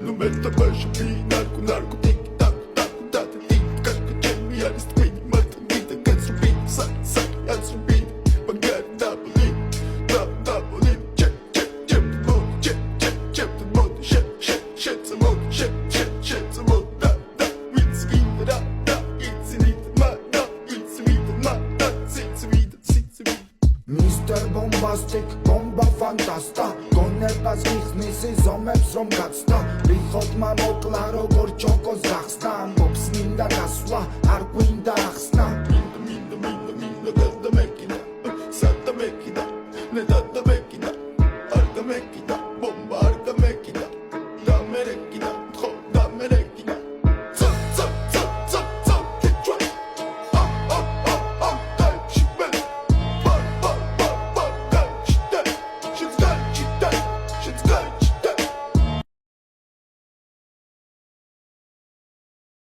No meta baixo pi narco narco tic tac tac tac tic tac que aris twin mata vida gets beat sac sac as beat pagar double check check the mode check the mode shit the mode shit the mode da it's vida da it's vida ma da it's vida ma da it's vida Mr. Bombastic, bomba fantasta გონებას გიხსნის ზომებს რომ გაცდა რიხოთმა მოკლა როგორ ჩოკოს გახსნა ამბობს მინდა გასვლა არ გვინდა ახსნა მინდა